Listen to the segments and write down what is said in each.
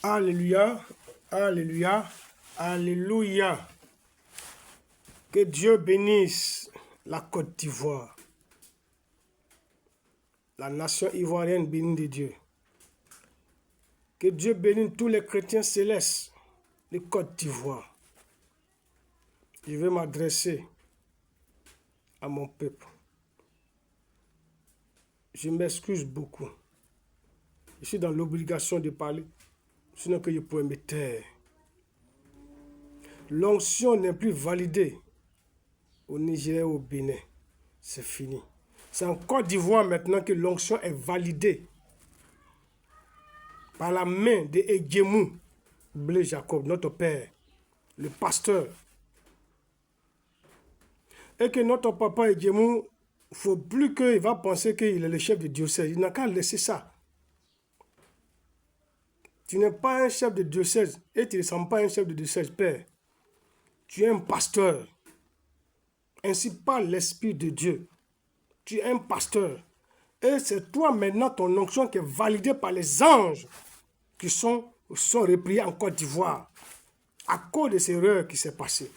Alléluia, alléluia, alléluia. Que Dieu bénisse la Côte d'Ivoire, la nation ivoirienne bénie de Dieu. Que Dieu bénisse tous les chrétiens célestes de Côte d'Ivoire. Je vais m'adresser à mon peuple. Je m'excuse beaucoup. Je suis dans l'obligation de parler, sinon que je pourrais me taire. L'onction n'est plus validée au Nigeria et au Bénin. C'est fini. C'est en Côte d'Ivoire maintenant que l'onction est validée par la main de Edjemou Blaise Jacob, notre père, le pasteur. Et que notre papa Edjemou, il ne faut plus qu'il va penser qu'il est le chef de diocèse. Il n'a qu'à laisser ça. Tu n'es pas un chef de diocèse et tu ne ressembles pas à un chef de diocèse, père. Tu es un pasteur. Ainsi parle l'Esprit de Dieu. Tu es un pasteur. Et c'est toi maintenant ton onction qui est validée par les anges qui sont repriés en Côte d'Ivoire à cause de ces erreurs qui s'est passées.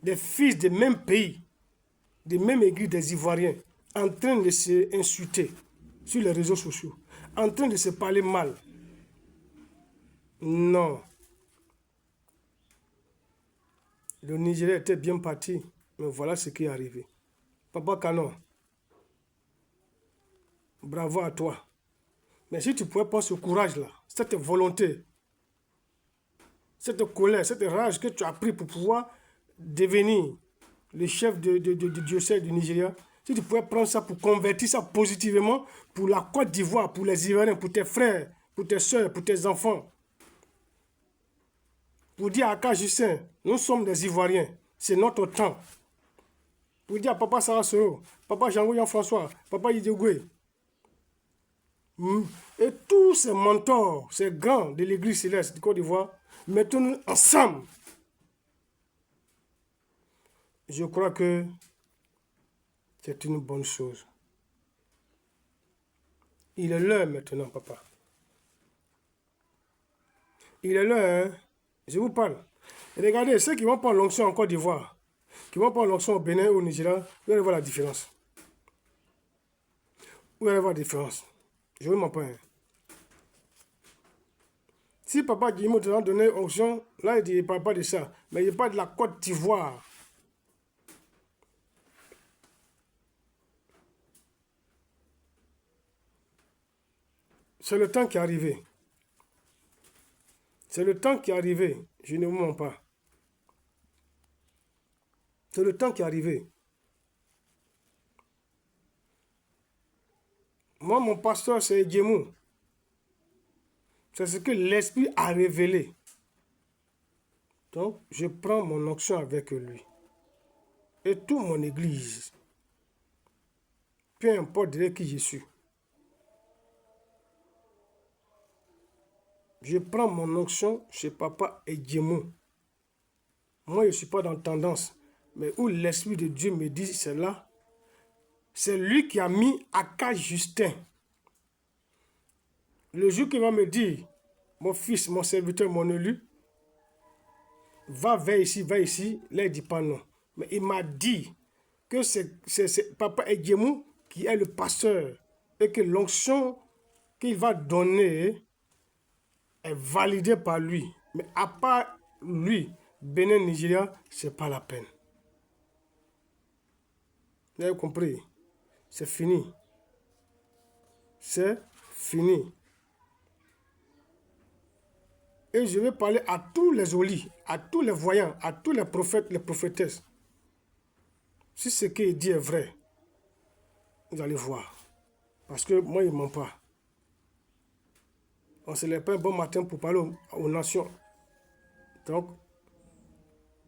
Des fils des mêmes pays, des mêmes églises des Ivoiriens, en train de s'insulter sur les réseaux sociaux, en train de se parler mal. Non. Le Nigeria était bien parti, mais voilà ce qui est arrivé. Papa Canon, bravo à toi. Mais si tu pouvais prendre ce courage-là, cette volonté, cette colère, cette rage que tu as pris pour pouvoir devenir le chef du diocèse du Nigeria, si tu pouvais prendre ça pour convertir ça positivement pour la Côte d'Ivoire, pour les Ivoiriens, pour tes frères, pour tes soeurs, pour tes enfants, pour dire à Aka Justin, nous sommes des Ivoiriens, c'est notre temps. Pour dire à Papa Sarasoro, Papa Jean-François, Papa Yidegwe, et tous ces mentors, ces grands de l'Église céleste de Côte d'Ivoire, mettons-nous ensemble. Je crois que c'est une bonne chose. Il est l'heure maintenant, papa. Il est l'heure, hein? Je vous parle. Regardez, ceux qui vont prendre l'onction en Côte d'Ivoire, qui vont prendre l'onction au Bénin ou au Nigeria, vous allez voir la différence. Vous allez voir la différence. Je ne vous mens pas. Hein. Si papa Guillemot te a donné onction, là il ne parle pas de ça, mais il parle de la Côte d'Ivoire. C'est le temps qui est arrivé. C'est le temps qui est arrivé. Je ne vous mens pas. C'est le temps qui est arrivé. Moi, mon pasteur, c'est Edjemou. C'est ce que l'Esprit a révélé. Donc, je prends mon onction avec lui. Et toute mon église. Peu importe de qui je suis. Je prends mon onction chez papa Edjemou. Moi, je ne suis pas dans tendance. Mais où l'Esprit de Dieu me dit c'est là. C'est lui qui a mis Aka Justin. Le jour qu'il va me dire, mon fils, mon serviteur, mon élu, va vers ici, là il ne dit pas non. Mais il m'a dit que c'est papa Edjemou qui est le pasteur et que l'onction qu'il va donner est validée par lui. Mais à part lui, Bénin, Nigeria, ce n'est pas la peine. Vous avez compris? C'est fini. C'est fini. Et je vais parler à tous les olis, à tous les voyants, à tous les prophètes, les prophétesses. Si ce qu'il dit est vrai, vous allez voir. Parce que moi, il ne ment pas. On ne se lève pas un bon matin pour parler aux nations. Donc,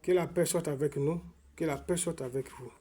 que la paix soit avec nous, que la paix soit avec vous.